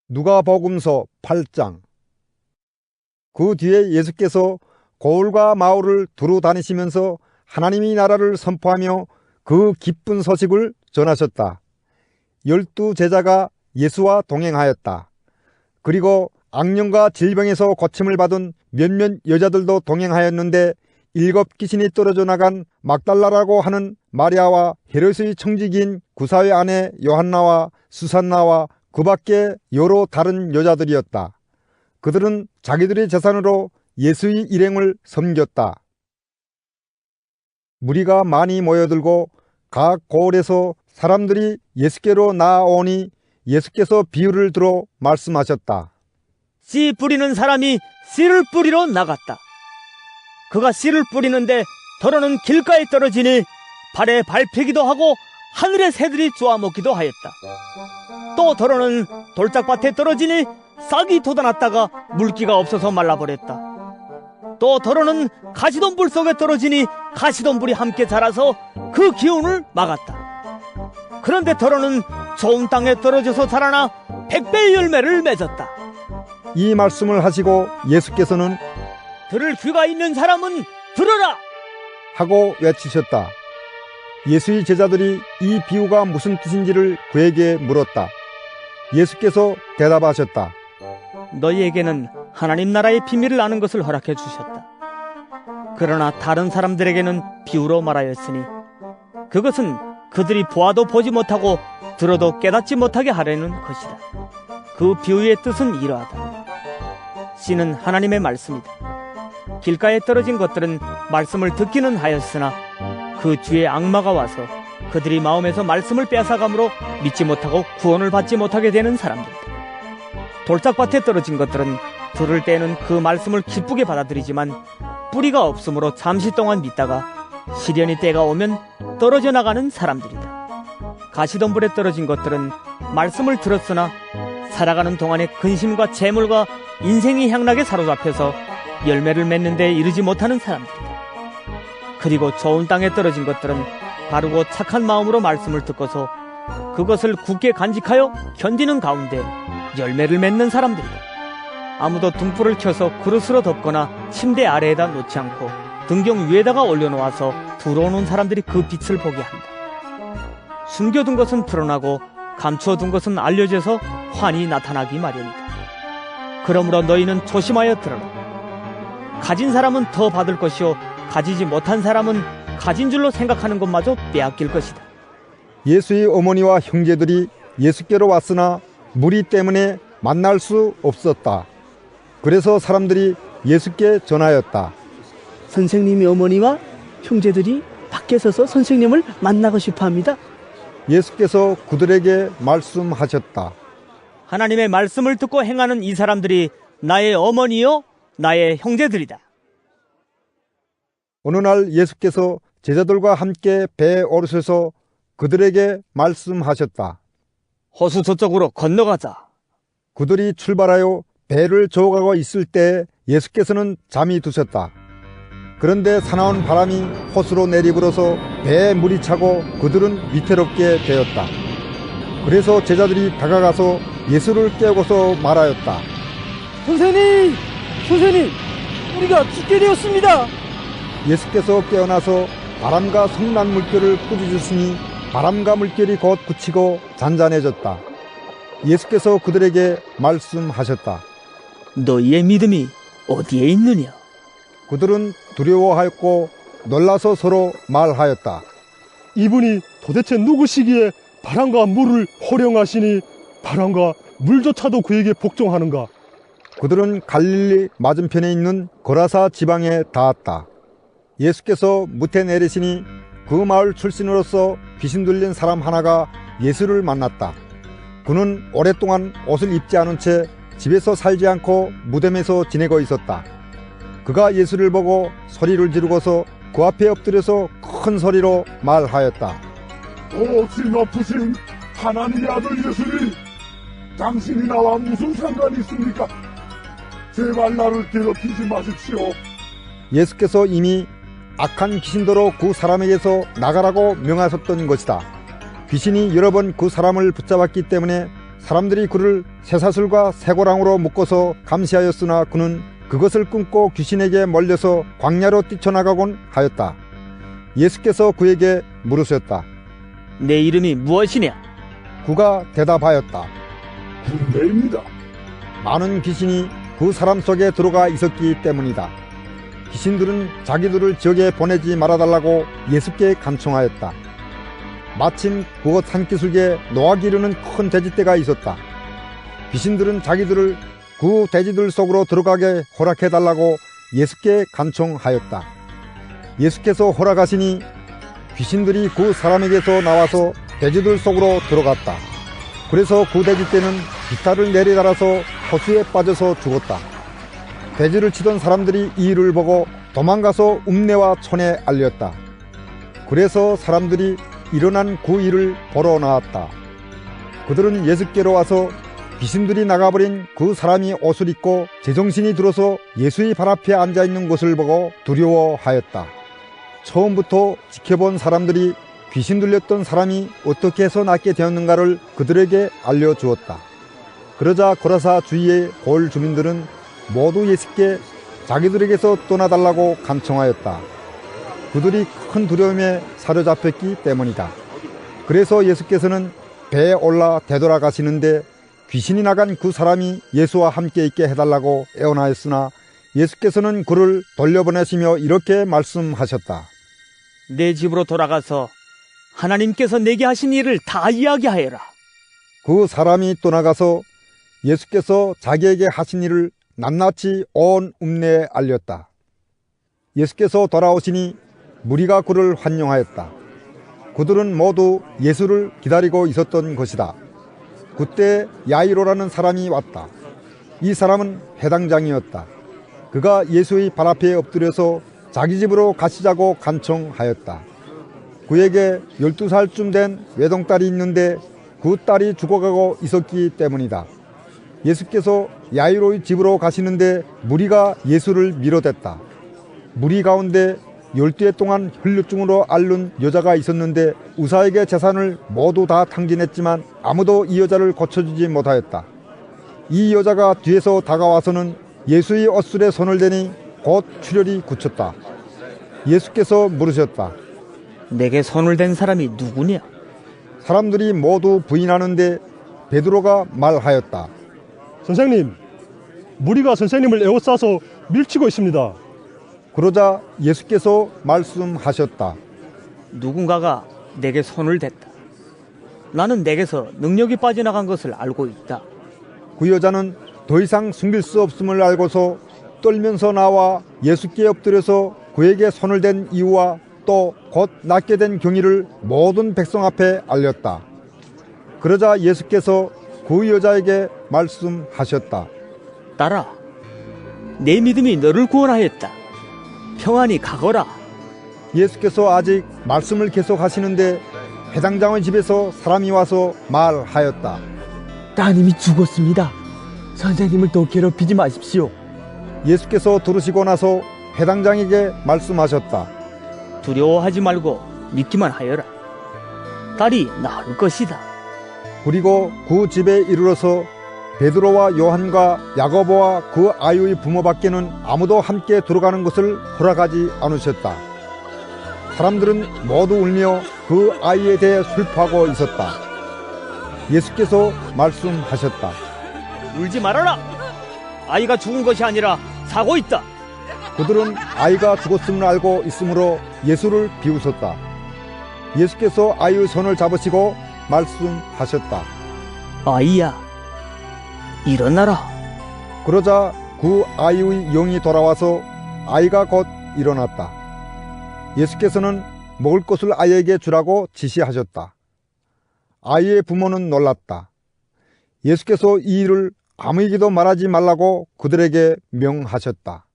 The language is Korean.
누가복음서 8장. 그 뒤에 예수께서 고을과 마을을 두루 다니시면서 하나님의 나라를 선포하며 그 기쁜 소식을 전하셨다. 12 제자가 예수와 동행하였다. 그리고 악령과 질병에서 고침을 받은 몇몇 여자들도 동행하였는데 7 귀신이 떨어져 나간 막달라라고 하는 마리아와 헤롯의 청지기인 구사의 아내 요한나와 수산나와 그 밖에 여러 다른 여자들이었다. 그들은 자기들의 재산으로 예수의 일행을 섬겼다. 무리가 많이 모여들고 각 고을에서 사람들이 예수께로 나아오니 예수께서 비유를 들어 말씀하셨다. 씨 뿌리는 사람이 씨를 뿌리러 나갔다. 그가 씨를 뿌리는데 더러는 길가에 떨어지니 발에 밟히기도 하고 하늘의 새들이 쪼아먹기도 하였다. 또 더러는 돌짝밭에 떨어지니 싹이 돋아났다가 물기가 없어서 말라버렸다. 또 더러는 가시덤불 속에 떨어지니 가시덤불이 함께 자라서 그 기운을 막았다. 그런데 더러는 좋은 땅에 떨어져서 자라나 100배의 열매를 맺었다. 이 말씀을 하시고 예수께서는 들을 귀가 있는 사람은 들으라! 하고 외치셨다. 예수의 제자들이 이 비유가 무슨 뜻인지를 그에게 물었다. 예수께서 대답하셨다. 너희에게는 하나님 나라의 비밀을 아는 것을 허락해 주셨다. 그러나 다른 사람들에게는 비유로 말하였으니 그것은 그들이 보아도 보지 못하고 들어도 깨닫지 못하게 하려는 것이다. 그 비유의 뜻은 이러하다. 씨는 하나님의 말씀이다. 길가에 떨어진 것들은 말씀을 듣기는 하였으나 그 뒤에 악마가 와서 그들이 마음에서 말씀을 빼앗아감으로 믿지 못하고 구원을 받지 못하게 되는 사람들이다. 돌짝밭에 떨어진 것들은 들을 때는 그 말씀을 기쁘게 받아들이지만 뿌리가 없으므로 잠시 동안 믿다가 시련의 때가 오면 떨어져 나가는 사람들이다. 가시덤불에 떨어진 것들은 말씀을 들었으나 살아가는 동안에 근심과 재물과 인생의 향락에 사로잡혀서 열매를 맺는 데 이르지 못하는 사람들이다. 그리고 좋은 땅에 떨어진 것들은 바르고 착한 마음으로 말씀을 듣고서 그것을 굳게 간직하여 견디는 가운데 열매를 맺는 사람들이다. 아무도 등불을 켜서 그릇으로 덮거나 침대 아래에다 놓지 않고 등경 위에다가 올려놓아서 들어오는 사람들이 그 빛을 보게 한다. 숨겨둔 것은 드러나고 감추어둔 것은 알려져서 환히 나타나기 마련이다. 그러므로 너희는 조심하여 들어라. 가진 사람은 더 받을 것이요 가지지 못한 사람은 가진 줄로 생각하는 것마저 빼앗길 것이다. 예수의 어머니와 형제들이 예수께로 왔으나 무리 때문에 만날 수 없었다. 그래서 사람들이 예수께 전하였다. 선생님의 어머니와 형제들이 밖에 서서 선생님을 만나고 싶어 합니다. 예수께서 그들에게 말씀하셨다. 하나님의 말씀을 듣고 행하는 이 사람들이 나의 어머니요 나의 형제들이다. 어느 날 예수께서 제자들과 함께 배에 오르셔서 그들에게 말씀하셨다. 호수 저쪽으로 건너가자. 그들이 출발하여 배를 저어가고 있을 때 예수께서는 잠이 드셨다. 그런데 사나운 바람이 호수로 내리불어서 배에 물이 차고 그들은 위태롭게 되었다. 그래서 제자들이 다가가서 예수를 깨우고서 말하였다. 선생님! 우리가 죽게 되었습니다. 예수께서 깨어나서 바람과 성난 물결을 꾸짖으시니 바람과 물결이 곧 그치고 잔잔해졌다. 예수께서 그들에게 말씀하셨다. 너희의 믿음이 어디에 있느냐? 그들은 두려워하였고 놀라서 서로 말하였다. 이분이 도대체 누구시기에 바람과 물을 호령하시니 바람과 물조차도 그에게 복종하는가? 그들은 갈릴리 맞은편에 있는 거라사 지방에 닿았다. 예수께서 무태 내리시니 그 마을 출신으로서 귀신 들린 사람 하나가 예수를 만났다. 그는 오랫동안 옷을 입지 않은 채 집에서 살지 않고 무덤에서 지내고 있었다. 그가 예수를 보고 소리를 지르고서 그 앞에 엎드려서 큰 소리로 말하였다. 옥시 높으신 하나님의 아들 예수님, 당신이 나와 무슨 상관이 있습니까? 제발 나를 괴롭히지 마십시오. 예수께서 이미 악한 귀신도로 그 사람에게서 나가라고 명하셨던 것이다. 귀신이 여러 번 그 사람을 붙잡았기 때문에 사람들이 그를 쇠사슬과 쇠고랑으로 묶어서 감시하였으나 그는 그것을 끊고 귀신에게 멀려서 광야로 뛰쳐나가곤 하였다. 예수께서 그에게 물으셨다. 내 이름이 무엇이냐? 그가 대답하였다. 군대입니다. 많은 귀신이 그 사람 속에 들어가 있었기 때문이다. 귀신들은 자기들을 지역에 보내지 말아달라고 예수께 간청하였다. 마침 그곳 산기슭에 노아 기르는 큰 돼지떼가 있었다. 귀신들은 자기들을 그 돼지들 속으로 들어가게 허락해달라고 예수께 간청하였다. 예수께서 허락하시니 귀신들이 그 사람에게서 나와서 돼지들 속으로 들어갔다. 그래서 그 돼지떼는 비탈을 내리달아서 호수에 빠져서 죽었다. 돼지를 치던 사람들이 이 일을 보고 도망가서 읍내와 촌에 알렸다. 그래서 사람들이 일어난 그 일을 보러 나왔다. 그들은 예수께로 와서 귀신들이 나가버린 그 사람이 옷을 입고 제정신이 들어서 예수의 발 앞에 앉아있는 것을 보고 두려워하였다. 처음부터 지켜본 사람들이 귀신 들렸던 사람이 어떻게 해서 낫게 되었는가를 그들에게 알려주었다. 그러자 고라사 주위의 고을 주민들은 모두 예수께 자기들에게서 떠나달라고 간청하였다. 그들이 큰 두려움에 사로잡혔기 때문이다. 그래서 예수께서는 배에 올라 되돌아가시는데 귀신이 나간 그 사람이 예수와 함께 있게 해달라고 애원하였으나 예수께서는 그를 돌려보내시며 이렇게 말씀하셨다. 내 집으로 돌아가서 하나님께서 내게 하신 일을 다 이야기하여라. 그 사람이 떠나가서 예수께서 자기에게 하신 일을 낱낱이 온 읍내에 알렸다. 예수께서 돌아오시니 무리가 그를 환영하였다. 그들은 모두 예수를 기다리고 있었던 것이다. 그때 야이로라는 사람이 왔다. 이 사람은 회당장이었다. 그가 예수의 발 앞에 엎드려서 자기 집으로 가시자고 간청하였다. 그에게 12살쯤 된 외동딸이 있는데 그 딸이 죽어가고 있었기 때문이다. 예수께서 야이로의 집으로 가시는데 무리가 예수를 밀어댔다. 무리 가운데 12해 동안 혈류증으로 앓는 여자가 있었는데 의사에게 재산을 모두 다 탕진했지만 아무도 이 여자를 고쳐주지 못하였다. 이 여자가 뒤에서 다가와서는 예수의 옷술에 손을 대니 곧 출혈이 굳혔다. 예수께서 물으셨다. 내게 손을 댄 사람이 누구냐? 사람들이 모두 부인하는데 베드로가 말하였다. 선생님, 무리가 선생님을 에워싸서 밀치고 있습니다. 그러자 예수께서 말씀하셨다. 누군가가 내게 손을 댔다. 나는 내게서 능력이 빠져나간 것을 알고 있다. 그 여자는 더 이상 숨길 수 없음을 알고서 떨면서 나와 예수께 엎드려서 그에게 손을 댄 이유와 또 곧 낫게 된 경위를 모든 백성 앞에 알렸다. 그러자 예수께서 그 여자에게 말씀하셨다. 딸아, 내 믿음이 너를 구원하였다. 평안히 가거라. 예수께서 아직 말씀을 계속하시는데 회당장의 집에서 사람이 와서 말하였다. 따님이 죽었습니다. 선생님을 더 괴롭히지 마십시오. 예수께서 들으시고 나서 회당장에게 말씀하셨다. 두려워하지 말고 믿기만 하여라. 딸이 나을 것이다. 그리고 그 집에 이르러서 베드로와 요한과 야고보와 그 아이의 부모밖에는 아무도 함께 들어가는 것을 허락하지 않으셨다. 사람들은 모두 울며 그 아이에 대해 슬퍼하고 있었다. 예수께서 말씀하셨다. 울지 말아라. 아이가 죽은 것이 아니라 사고 있다. 그들은 아이가 죽었음을 알고 있으므로 예수를 비웃었다. 예수께서 아이의 손을 잡으시고 말씀하셨다. 아이야, 일어나라. 그러자 그 아이의 영이 돌아와서 아이가 곧 일어났다. 예수께서는 먹을 것을 아이에게 주라고 지시하셨다. 아이의 부모는 놀랐다. 예수께서 이 일을 아무에게도 말하지 말라고 그들에게 명하셨다.